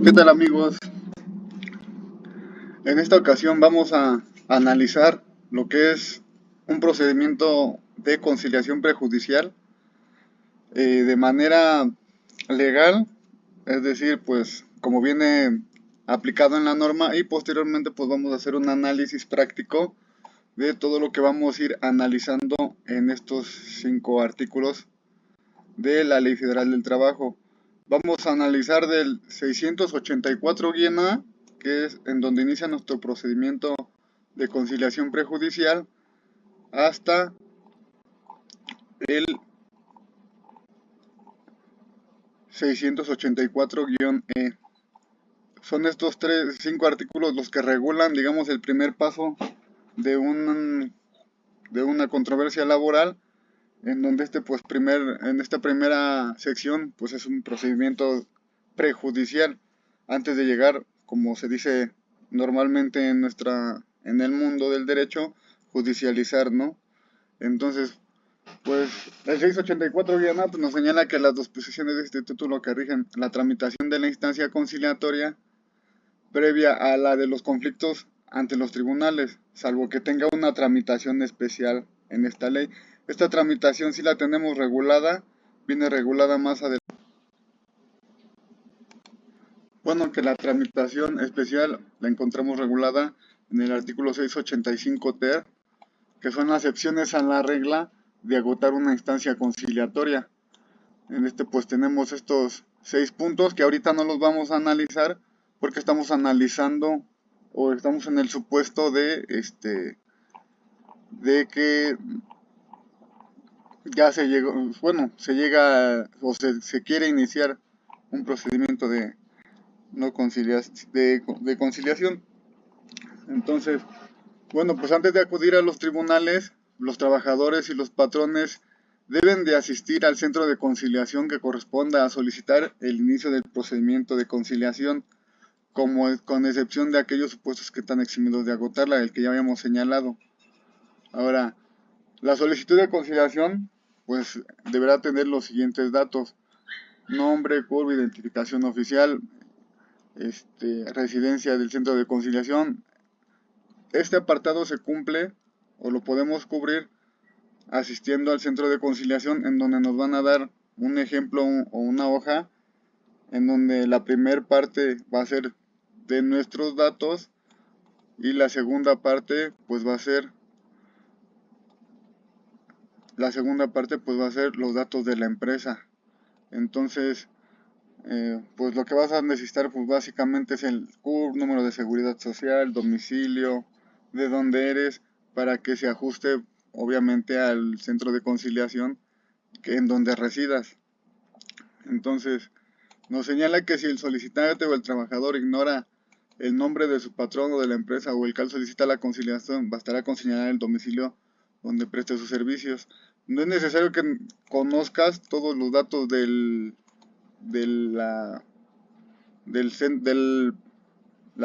¿Qué tal, amigos? En esta ocasión vamos a analizar lo que es un procedimiento de conciliación prejudicial de manera legal, es decir, pues como viene aplicado en la norma, y posteriormente pues vamos a hacer un análisis práctico de todo lo que vamos a ir analizando en estos 5 artículos de la Ley Federal del Trabajo. Vamos a analizar del 684-A, que es en donde inicia nuestro procedimiento de conciliación prejudicial, hasta el 684-E. Son estos 5 artículos los que regulan, digamos, el primer paso de una controversia laboral, en donde en esta primera sección pues es un procedimiento prejudicial antes de llegar, como se dice normalmente en el mundo del derecho, judicializar, ¿no? Entonces, pues el 684-A pues, nos señala que las disposiciones de este título que rigen la tramitación de la instancia conciliatoria previa a la de los conflictos ante los tribunales, salvo que tenga una tramitación especial en esta ley. Esta tramitación sí la tenemos regulada, viene regulada más adelante. Bueno, que la tramitación especial la encontramos regulada en el artículo 685 ter, que son las excepciones a la regla de agotar una instancia conciliatoria. En este pues tenemos estos 6 puntos que ahorita no los vamos a analizar porque estamos analizando o estamos en el supuesto de que ya se llegó, bueno, se llega o se quiere iniciar un procedimiento de no de conciliación. Entonces, bueno, pues antes de acudir a los tribunales, los trabajadores y los patrones deben de asistir al centro de conciliación que corresponda a solicitar el inicio del procedimiento de conciliación, con excepción de aquellos supuestos que están eximidos de agotarla, el que ya habíamos señalado. Ahora, la solicitud de conciliación pues deberá tener los siguientes datos: nombre, CURP, identificación oficial, residencia del centro de conciliación. Este apartado se cumple o lo podemos cubrir asistiendo al centro de conciliación, en donde nos van a dar un ejemplo o una hoja en donde la primera parte va a ser de nuestros datos y la segunda parte pues va a ser los datos de la empresa. Entonces, pues lo que vas a necesitar pues básicamente es el CURP, número de seguridad social, domicilio, de dónde eres, para que se ajuste obviamente al centro de conciliación en donde residas. Entonces, nos señala que si el solicitante o el trabajador ignora el nombre de su patrón o de la empresa, o el cual solicita la conciliación, bastará con señalar el domicilio donde preste sus servicios. No es necesario que conozcas todos los datos de la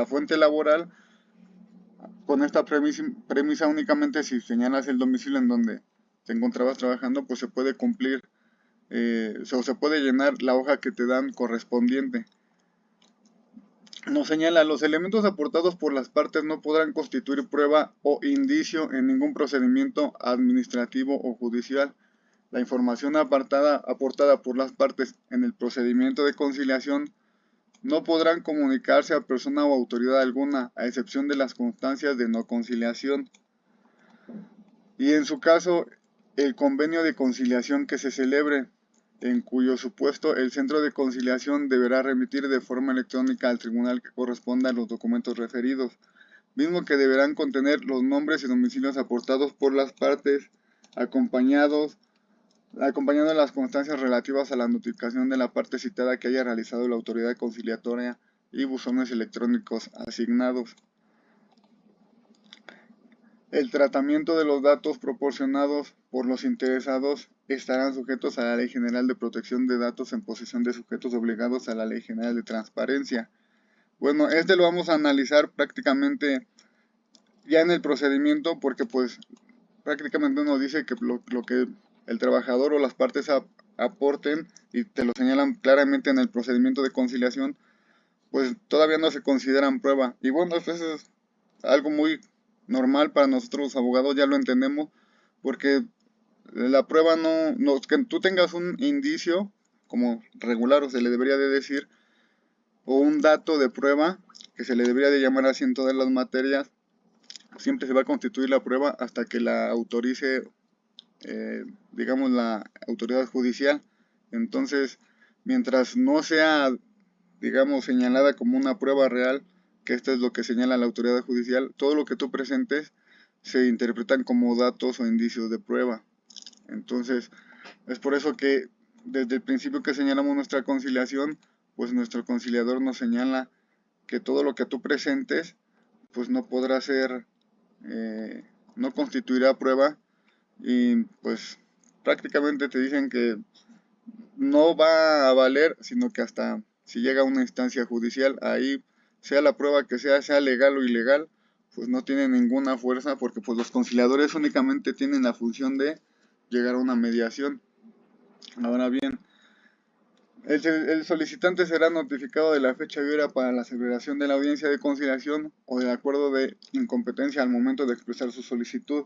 fuente laboral. Con esta premisa únicamente, si señalas el domicilio en donde te encontrabas trabajando, pues se puede cumplir, o se puede llenar la hoja que te dan correspondiente. Nos señala: los elementos aportados por las partes no podrán constituir prueba o indicio en ningún procedimiento administrativo o judicial. La información aportada por las partes en el procedimiento de conciliación no podrán comunicarse a persona o autoridad alguna, a excepción de las constancias de no conciliación. Y en su caso, el convenio de conciliación que se celebre, en cuyo supuesto el centro de conciliación deberá remitir de forma electrónica al tribunal que corresponda a los documentos referidos, mismo que deberán contener los nombres y domicilios aportados por las partes, acompañando las constancias relativas a la notificación de la parte citada que haya realizado la autoridad conciliatoria y buzones electrónicos asignados. El tratamiento de los datos proporcionados por los interesados estarán sujetos a la Ley General de Protección de Datos en posesión de sujetos obligados a la Ley General de Transparencia. Bueno, lo vamos a analizar prácticamente ya en el procedimiento, porque pues prácticamente nos dice que lo que el trabajador o las partes aporten, y te lo señalan claramente en el procedimiento de conciliación, pues todavía no se consideran prueba. Y bueno, eso es algo muy normal para nosotros los abogados, ya lo entendemos, porque la prueba no, que tú tengas un indicio como regular, o se le debería de decir, o un dato de prueba, que se le debería de llamar así en todas las materias, siempre se va a constituir la prueba hasta que la autorice, digamos, la autoridad judicial. Entonces, mientras no sea, digamos, señalada como una prueba real, que esto es lo que señala la autoridad judicial, todo lo que tú presentes se interpretan como datos o indicios de prueba. Entonces, es por eso que desde el principio que señalamos nuestra conciliación, pues nuestro conciliador nos señala que todo lo que tú presentes, pues no podrá ser, no constituirá prueba, y pues prácticamente te dicen que no va a valer, sino que hasta si llega a una instancia judicial, ahí sea la prueba que sea legal o ilegal, pues no tiene ninguna fuerza, porque pues los conciliadores únicamente tienen la función de llegar a una mediación. Ahora bien, el solicitante será notificado de la fecha y hora para la celebración de la audiencia de conciliación o del acuerdo de incompetencia al momento de expresar su solicitud.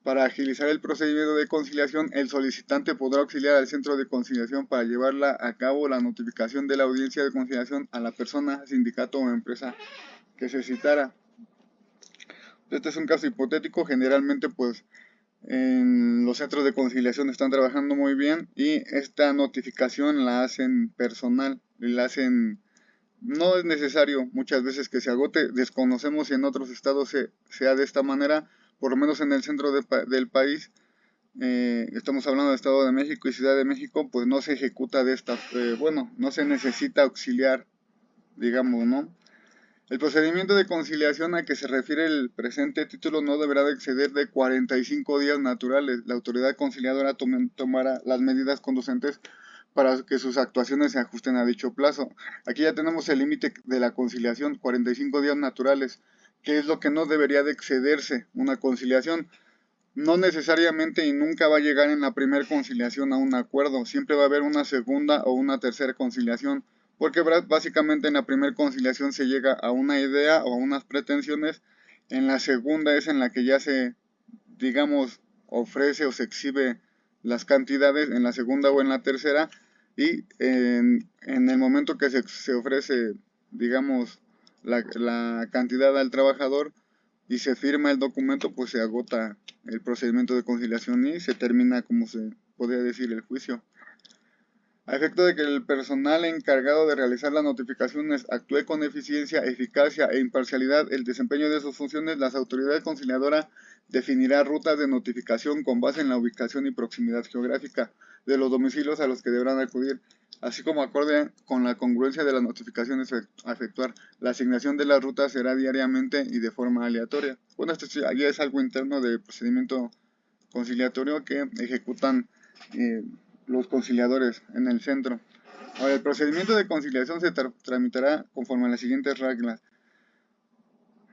Para agilizar el procedimiento de conciliación, el solicitante podrá auxiliar al centro de conciliación para llevarla a cabo la notificación de la audiencia de conciliación a la persona, sindicato o empresa que se citara. Este es un caso hipotético, generalmente pues en los centros de conciliación están trabajando muy bien y esta notificación la hacen personal, la hacen, no es necesario muchas veces que se agote, desconocemos si en otros estados sea de esta manera, por lo menos en el centro del país, estamos hablando de Estado de México y Ciudad de México, pues no se ejecuta de esta, bueno, no se necesita auxiliar, digamos, ¿no? El procedimiento de conciliación a que se refiere el presente título no deberá de exceder de 45 días naturales. La autoridad conciliadora tomará las medidas conducentes para que sus actuaciones se ajusten a dicho plazo. Aquí ya tenemos el límite de la conciliación, 45 días naturales, que es lo que no debería de excederse una conciliación. No necesariamente y nunca va a llegar en la primera conciliación a un acuerdo, siempre va a haber una segunda o una tercera conciliación, porque básicamente en la primera conciliación se llega a una idea o a unas pretensiones, en la segunda es en la que ya se, digamos, ofrece o se exhibe las cantidades, en la segunda o en la tercera, y en el momento que se ofrece, digamos, la cantidad al trabajador, y se firma el documento, pues se agota el procedimiento de conciliación y se termina, como se podría decir, el juicio. A efecto de que el personal encargado de realizar las notificaciones actúe con eficiencia, eficacia e imparcialidad el desempeño de sus funciones, la autoridad conciliadora definirá rutas de notificación con base en la ubicación y proximidad geográfica de los domicilios a los que deberán acudir, así como acorde con la congruencia de las notificaciones a efectuar. La asignación de las rutas será diariamente y de forma aleatoria. Bueno, esto ya es algo interno del procedimiento conciliatorio que ejecutan los conciliadores en el centro. Ahora, el procedimiento de conciliación se tramitará conforme a las siguientes reglas.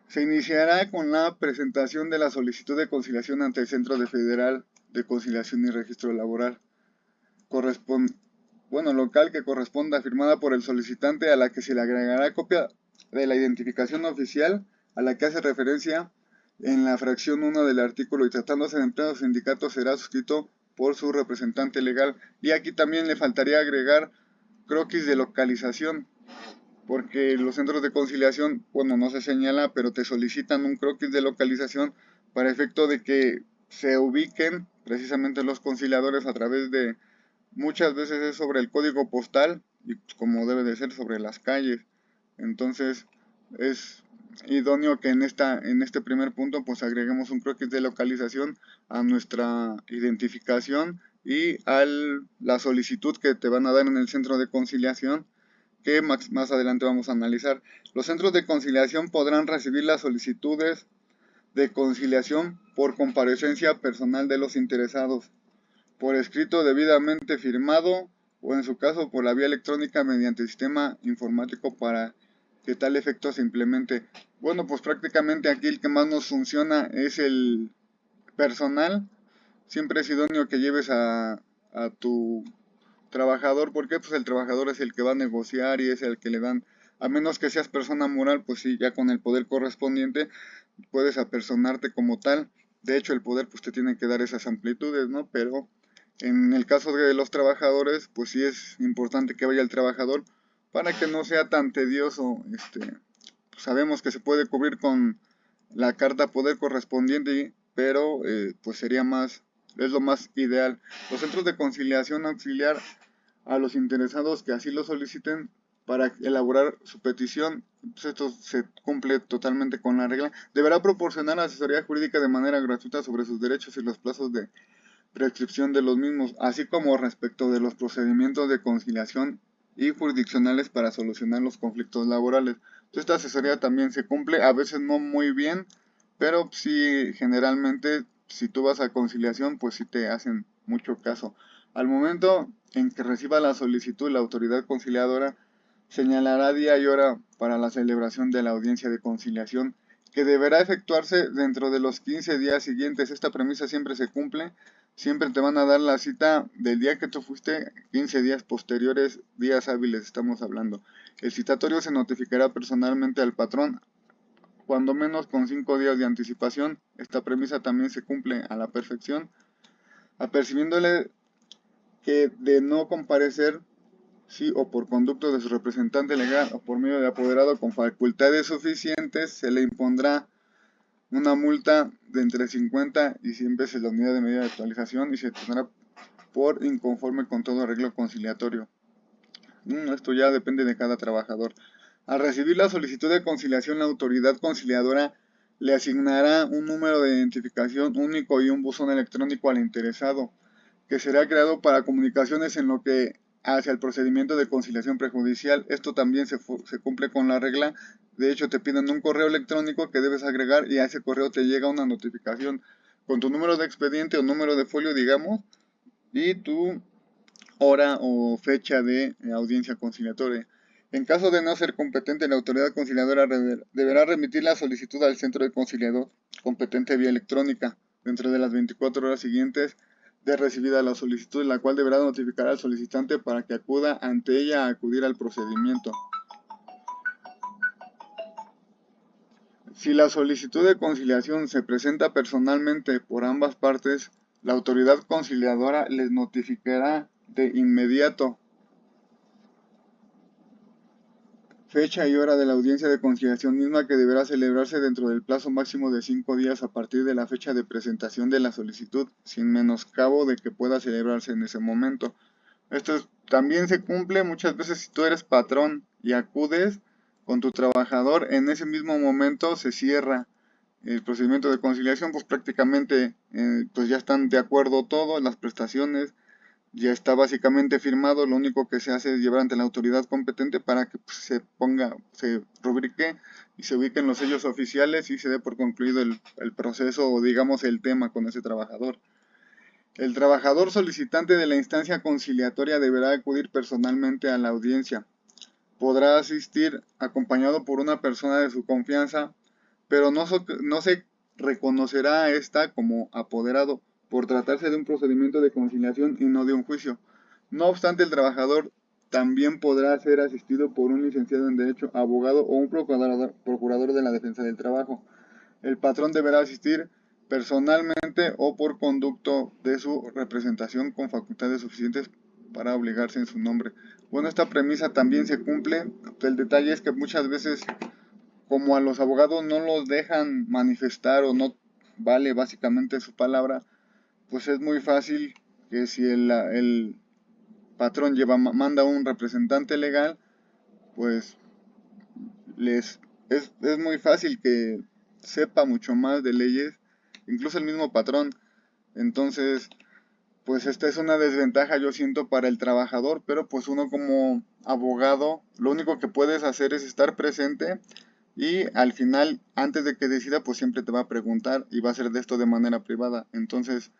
Se iniciará con la presentación de la solicitud de conciliación ante el Centro Federal de Conciliación y Registro Laboral local que corresponda, firmada por el solicitante, a la que se le agregará copia de la identificación oficial a la que hace referencia en la fracción 1 del artículo, y tratándose de empleados o sindicatos será suscrito por su representante legal. Y aquí también le faltaría agregar croquis de localización, porque los centros de conciliación, bueno, no se señala, pero te solicitan un croquis de localización para efecto de que se ubiquen precisamente los conciliadores a través de, muchas veces es sobre el código postal, y como debe de ser sobre las calles. Entonces es idóneo que en este primer punto pues agreguemos un croquis de localización a nuestra identificación y a la solicitud que te van a dar en el centro de conciliación, que más adelante vamos a analizar. Los centros de conciliación podrán recibir las solicitudes de conciliación por comparecencia personal de los interesados, por escrito debidamente firmado, o en su caso por la vía electrónica mediante sistema informático para que tal efecto se implemente. Bueno, pues prácticamente aquí el que más nos funciona es el personal. Siempre es idóneo que lleves a tu trabajador, porque pues el trabajador es el que va a negociar y es el que le dan A menos que seas persona moral, pues sí, ya con el poder correspondiente puedes apersonarte como tal. De hecho, el poder pues te tiene que dar esas amplitudes, ¿no? Pero en el caso de los trabajadores, pues sí es importante que vaya el trabajador para que no sea tan tedioso. Sabemos que se puede cubrir con la carta poder correspondiente, pero pues sería más, es lo más ideal. Los centros de conciliación auxiliar a los interesados que así lo soliciten para elaborar su petición, pues esto se cumple totalmente con la regla. Deberá proporcionar asesoría jurídica de manera gratuita sobre sus derechos y los plazos de prescripción de los mismos, así como respecto de los procedimientos de conciliación y jurisdiccionales para solucionar los conflictos laborales. Esta asesoría también se cumple, a veces no muy bien, pero sí generalmente si tú vas a conciliación, pues sí te hacen mucho caso. Al momento en que reciba la solicitud, la autoridad conciliadora señalará día y hora para la celebración de la audiencia de conciliación, que deberá efectuarse dentro de los 15 días siguientes. Esta premisa siempre se cumple. Siempre te van a dar la cita del día que tú fuiste, 15 días posteriores, días hábiles estamos hablando. El citatorio se notificará personalmente al patrón, cuando menos con 5 días de anticipación. Esta premisa también se cumple a la perfección, apercibiéndole que de no comparecer, sí o por conducto de su representante legal o por medio de apoderado con facultades suficientes, se le impondrá una multa de entre 50 y 100 veces la unidad de medida de actualización y se tendrá por inconforme con todo arreglo conciliatorio. Esto ya depende de cada trabajador. Al recibir la solicitud de conciliación, la autoridad conciliadora le asignará un número de identificación único y un buzón electrónico al interesado, que será creado para comunicaciones en lo que hacia el procedimiento de conciliación prejudicial. Esto también se cumple con la regla. De hecho, te piden un correo electrónico que debes agregar y a ese correo te llega una notificación con tu número de expediente o número de folio, digamos, y tu hora o fecha de audiencia conciliatoria. En caso de no ser competente, la autoridad conciliadora deberá remitir la solicitud al centro de conciliador competente vía electrónica dentro de las 24 horas siguientes de recibida la solicitud, la cual deberá notificar al solicitante para que acuda ante ella a acudir al procedimiento. Si la solicitud de conciliación se presenta personalmente por ambas partes, la autoridad conciliadora les notificará de inmediato fecha y hora de la audiencia de conciliación misma, que deberá celebrarse dentro del plazo máximo de 5 días a partir de la fecha de presentación de la solicitud, sin menoscabo de que pueda celebrarse en ese momento. Esto también se cumple muchas veces si tú eres patrón y acudes con tu trabajador, en ese mismo momento se cierra el procedimiento de conciliación, pues prácticamente pues ya están de acuerdo todos, las prestaciones, ya está básicamente firmado. Lo único que se hace es llevar ante la autoridad competente para que pues, se rubrique y se ubiquen los sellos oficiales y se dé por concluido el proceso o digamos el tema con ese trabajador. El trabajador solicitante de la instancia conciliatoria deberá acudir personalmente a la audiencia. Podrá asistir acompañado por una persona de su confianza, pero no se reconocerá a esta como apoderado por tratarse de un procedimiento de conciliación y no de un juicio. No obstante, el trabajador también podrá ser asistido por un licenciado en Derecho, abogado o un procurador de la defensa del trabajo. El patrón deberá asistir personalmente o por conducto de su representación con facultades suficientes para obligarse en su nombre. Bueno, esta premisa también se cumple. El detalle es que muchas veces, como a los abogados no los dejan manifestar o no vale básicamente su palabra, pues es muy fácil que si el patrón manda un representante legal, pues es muy fácil que sepa mucho más de leyes, incluso el mismo patrón. Entonces, pues esta es una desventaja, yo siento, para el trabajador, pero pues uno como abogado, lo único que puedes hacer es estar presente y al final, antes de que decida, pues siempre te va a preguntar y va a hacer de esto de manera privada. Entonces,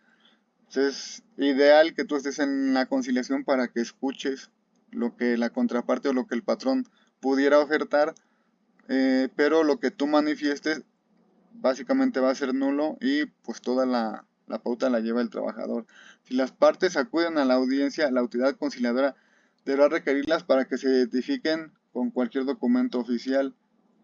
es ideal que tú estés en la conciliación para que escuches lo que la contraparte o lo que el patrón pudiera ofertar, pero lo que tú manifiestes básicamente va a ser nulo y pues toda la pauta la lleva el trabajador. Si las partes acuden a la audiencia, la autoridad conciliadora deberá requerirlas para que se identifiquen con cualquier documento oficial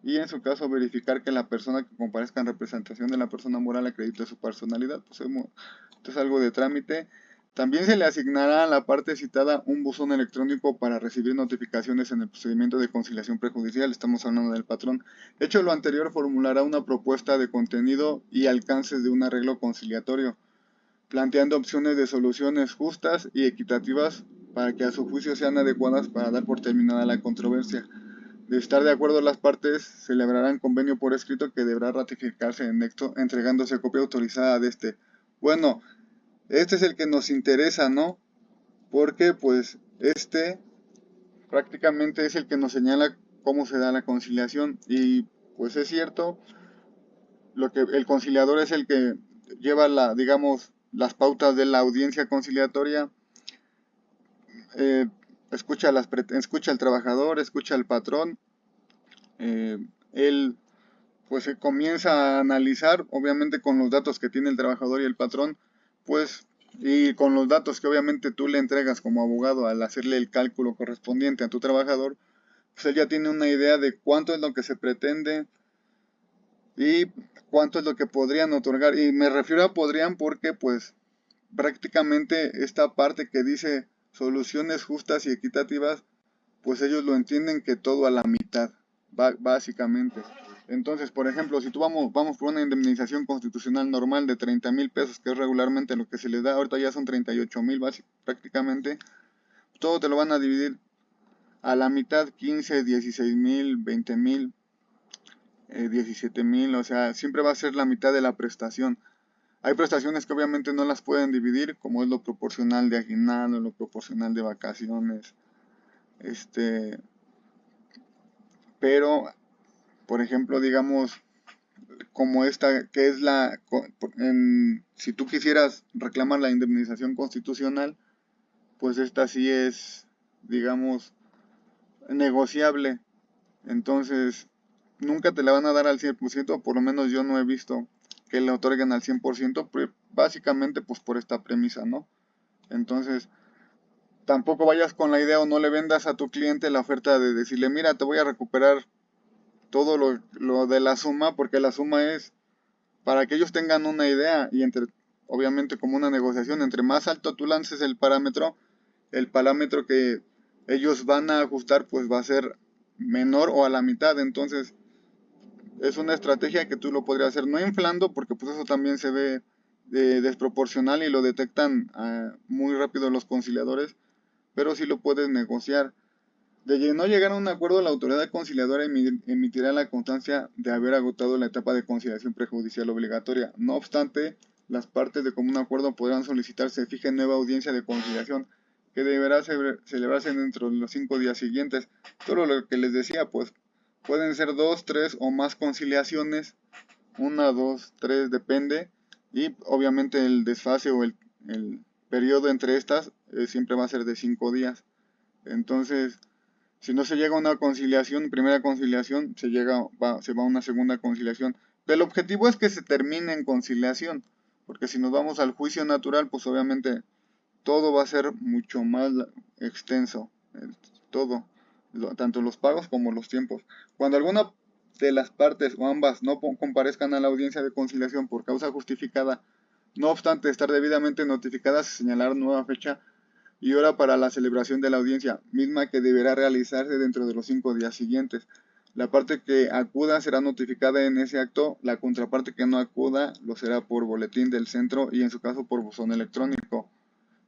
y en su caso verificar que la persona que comparezca en representación de la persona moral acredite su personalidad. Pues esto es algo de trámite. También se le asignará a la parte citada un buzón electrónico para recibir notificaciones en el procedimiento de conciliación prejudicial. Estamos hablando del patrón. Hecho lo anterior, formulará una propuesta de contenido y alcances de un arreglo conciliatorio, planteando opciones de soluciones justas y equitativas para que a su juicio sean adecuadas para dar por terminada la controversia. De estar de acuerdo las partes, celebrarán convenio por escrito que deberá ratificarse en nexo, entregándose copia autorizada de este. Bueno, este es el que nos interesa, ¿no? Porque pues este prácticamente es el que nos señala cómo se da la conciliación y pues es cierto, lo que el conciliador es el que lleva digamos, las pautas de la audiencia conciliatoria, escucha al trabajador, escucha al patrón, él pues se comienza a analizar, obviamente con los datos que tiene el trabajador y el patrón, pues, y con los datos que obviamente tú le entregas como abogado al hacerle el cálculo correspondiente a tu trabajador, pues él ya tiene una idea de cuánto es lo que se pretende y cuánto es lo que podrían otorgar. Y me refiero a podrían porque pues prácticamente esta parte que dice soluciones justas y equitativas, pues ellos lo entienden que todo a la mitad, básicamente. Entonces, por ejemplo, si tú vamos por una indemnización constitucional normal de 30,000 pesos, que es regularmente lo que se les da, ahorita ya son 38,000 prácticamente, todo te lo van a dividir a la mitad, 15, 16,000, 20,000, 17,000, o sea, siempre va a ser la mitad de la prestación. Hay prestaciones que obviamente no las pueden dividir, como es lo proporcional de aguinaldo, lo proporcional de vacaciones, pero, por ejemplo, digamos, como esta, que es si tú quisieras reclamar la indemnización constitucional, pues esta sí es, digamos, negociable. Entonces, nunca te la van a dar al 100%, por lo menos yo no he visto que le otorguen al 100%, básicamente pues por esta premisa, ¿no? Entonces, tampoco vayas con la idea o no le vendas a tu cliente la oferta de decirle, mira, te voy a recuperar todo lo de la suma, porque la suma es para que ellos tengan una idea y obviamente como una negociación, entre más alto tú lances el parámetro que ellos van a ajustar pues va a ser menor o a la mitad. Entonces es una estrategia que tú lo podrías hacer no inflando, porque pues eso también se ve desproporcional y lo detectan muy rápido los conciliadores, pero sí lo puedes negociar. De no llegar a un acuerdo, la autoridad conciliadora emitirá la constancia de haber agotado la etapa de conciliación prejudicial obligatoria. No obstante, las partes de común acuerdo podrán solicitar se fije nueva audiencia de conciliación que deberá celebrarse dentro de los 5 días siguientes. Todo lo que les decía, pues pueden ser 2, 3 o más conciliaciones, 1, 2, 3, depende, y obviamente el desfase o el periodo entre estas siempre va a ser de 5 días. Entonces, si no se llega a una conciliación, primera conciliación, se va a una segunda conciliación. Pero el objetivo es que se termine en conciliación, porque si nos vamos al juicio natural, pues obviamente todo va a ser mucho más extenso, todo, tanto los pagos como los tiempos. Cuando alguna de las partes o ambas no comparezcan a la audiencia de conciliación por causa justificada, no obstante estar debidamente notificadas, se señalará nueva fecha y hora para la celebración de la audiencia, misma que deberá realizarse dentro de los 5 días siguientes. La parte que acuda será notificada en ese acto, la contraparte que no acuda lo será por boletín del centro y en su caso por buzón electrónico.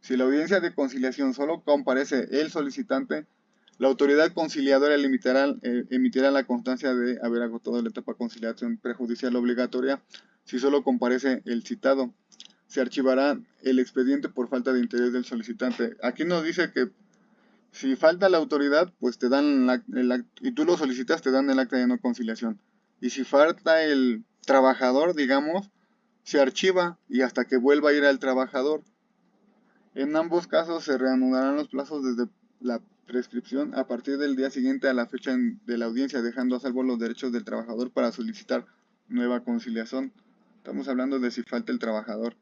Si la audiencia de conciliación solo comparece el solicitante, la autoridad conciliadora emitirá la constancia de haber agotado la etapa de conciliación prejudicial obligatoria si solo comparece el citado. Se archivará el expediente por falta de interés del solicitante. Aquí nos dice que si falta la autoridad, pues te dan y tú lo solicitas, te dan el acta de no conciliación. Y si falta el trabajador, digamos, se archiva y hasta que vuelva a ir al trabajador. En ambos casos se reanudarán los plazos desde la prescripción a partir del día siguiente a la fecha de la audiencia, dejando a salvo los derechos del trabajador para solicitar nueva conciliación. Estamos hablando de si falta el trabajador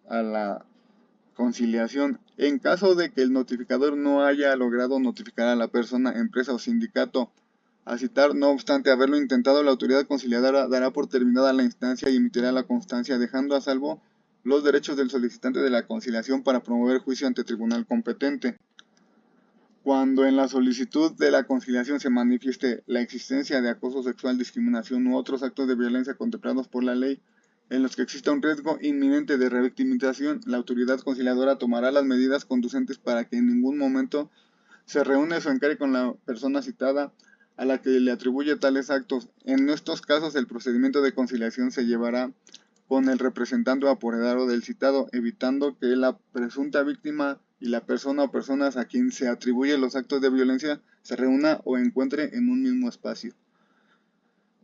a conciliación. En caso de que el notificador no haya logrado notificar a la persona, empresa o sindicato a citar, no obstante haberlo intentado, la autoridad conciliadora dará por terminada la instancia y emitirá la constancia, dejando a salvo los derechos del solicitante de la conciliación para promover juicio ante tribunal competente. Cuando en la solicitud de la conciliación se manifieste la existencia de acoso sexual, discriminación u otros actos de violencia contemplados por la ley en los que exista un riesgo inminente de revictimización, la autoridad conciliadora tomará las medidas conducentes para que en ningún momento se reúne o encare con la persona citada a la que le atribuye tales actos. En estos casos, el procedimiento de conciliación se llevará con el representante o apoderado del citado, evitando que la presunta víctima y la persona o personas a quien se atribuyen los actos de violencia se reúna o encuentre en un mismo espacio.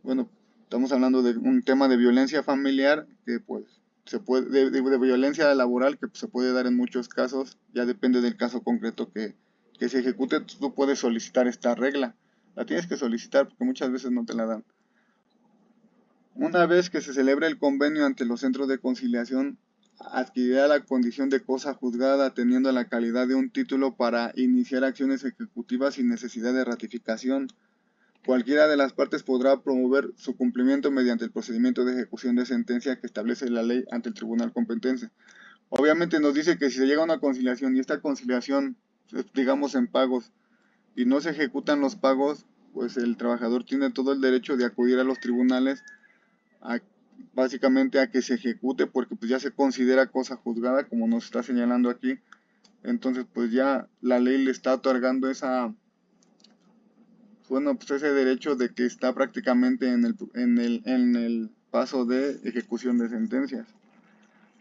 Bueno, estamos hablando de un tema de violencia familiar que pues se puede, de violencia laboral que se puede dar en muchos casos, ya depende del caso concreto que se ejecute. Tú puedes solicitar esta regla, la tienes que solicitar porque muchas veces no te la dan. Una vez que se celebre el convenio ante los centros de conciliación, adquirirá la condición de cosa juzgada teniendo la calidad de un título para iniciar acciones ejecutivas sin necesidad de ratificación. Cualquiera de las partes podrá promover su cumplimiento mediante el procedimiento de ejecución de sentencia que establece la ley ante el tribunal competente. Obviamente nos dice que si se llega a una conciliación y esta conciliación, digamos en pagos, y no se ejecutan los pagos, pues el trabajador tiene todo el derecho de acudir a los tribunales básicamente a que se ejecute porque pues ya se considera cosa juzgada como nos está señalando aquí. Entonces pues ya la ley le está otorgando pues ese derecho de que está prácticamente en el paso de ejecución de sentencias.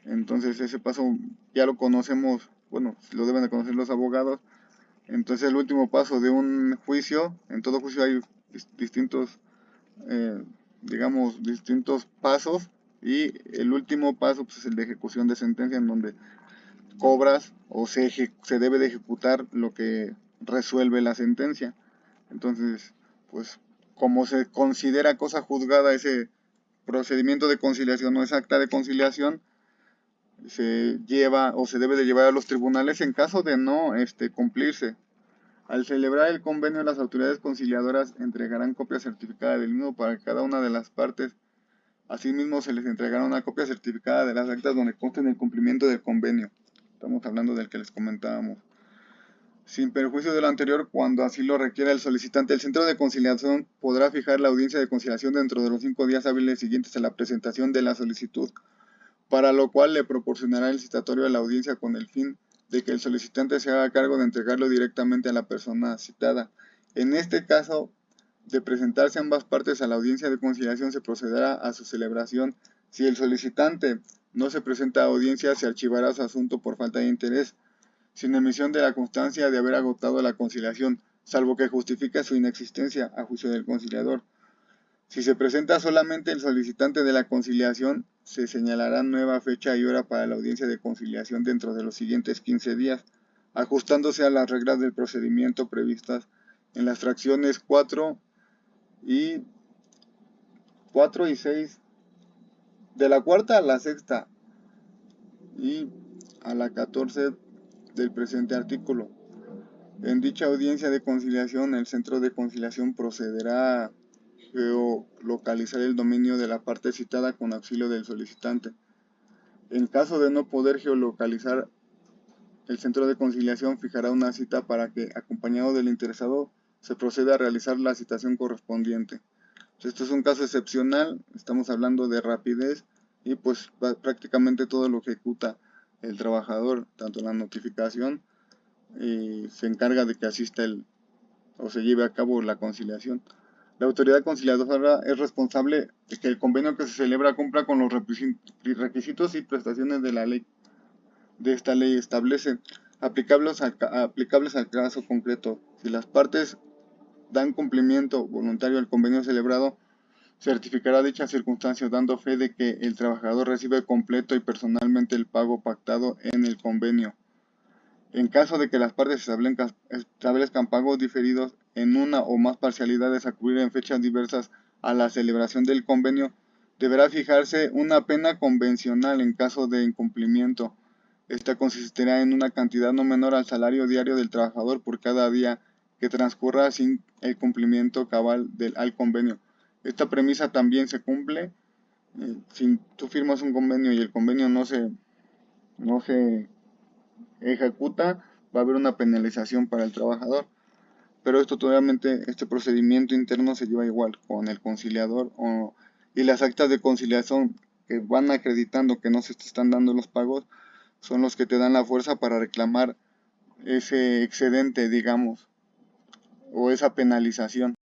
Entonces ese paso ya lo conocemos, bueno, lo deben de conocer los abogados. Entonces el último paso de un juicio, en todo juicio hay distintos distintos pasos, y el último paso pues, es el de ejecución de sentencia, en donde cobras o se debe de ejecutar lo que resuelve la sentencia. Entonces, pues como se considera cosa juzgada ese procedimiento de conciliación o esa acta de conciliación, se lleva o se debe de llevar a los tribunales en caso de no cumplirse. Al celebrar el convenio, las autoridades conciliadoras entregarán copia certificada del mismo para cada una de las partes. Asimismo, se les entregará una copia certificada de las actas donde consten el cumplimiento del convenio. Estamos hablando del que les comentábamos. Sin perjuicio de lo anterior, cuando así lo requiera el solicitante, el centro de conciliación podrá fijar la audiencia de conciliación dentro de los 5 días hábiles siguientes a la presentación de la solicitud, para lo cual le proporcionará el citatorio a la audiencia con el fin de que el solicitante se haga cargo de entregarlo directamente a la persona citada. En este caso, de presentarse ambas partes a la audiencia de conciliación, se procederá a su celebración. Si el solicitante no se presenta a audiencia, se archivará su asunto por falta de interés, sin emisión de la constancia de haber agotado la conciliación, salvo que justifique su inexistencia a juicio del conciliador. Si se presenta solamente el solicitante de la conciliación, se señalará nueva fecha y hora para la audiencia de conciliación dentro de los siguientes 15 días, ajustándose a las reglas del procedimiento previstas en las fracciones 4 y 6, de la cuarta a la sexta y a la 14 del presente artículo. En dicha audiencia de conciliación, el centro de conciliación procederá a geolocalizar el dominio de la parte citada con auxilio del solicitante. En caso de no poder geolocalizar, el centro de conciliación fijará una cita para que, acompañado del interesado, se proceda a realizar la citación correspondiente. Esto es un caso excepcional, estamos hablando de rapidez y pues prácticamente todo lo ejecuta el trabajador, tanto la notificación, y se encarga de que asista o se lleve a cabo la conciliación. La autoridad conciliadora es responsable de que el convenio que se celebra cumpla con los requisitos y prestaciones de la ley, de esta ley establece, aplicables al caso concreto. Si las partes dan cumplimiento voluntario al convenio celebrado, certificará dicha circunstancia dando fe de que el trabajador recibe completo y personalmente el pago pactado en el convenio. En caso de que las partes establezcan pagos diferidos en una o más parcialidades a cubrir en fechas diversas a la celebración del convenio, deberá fijarse una pena convencional en caso de incumplimiento. Esta consistirá en una cantidad no menor al salario diario del trabajador por cada día que transcurra sin el cumplimiento cabal al convenio. Esta premisa también se cumple si tú firmas un convenio y el convenio no se ejecuta, va a haber una penalización para el trabajador. Pero esto obviamente, este procedimiento interno se lleva igual con el conciliador y las actas de conciliación que van acreditando que no se te están dando los pagos son los que te dan la fuerza para reclamar ese excedente, digamos, o esa penalización.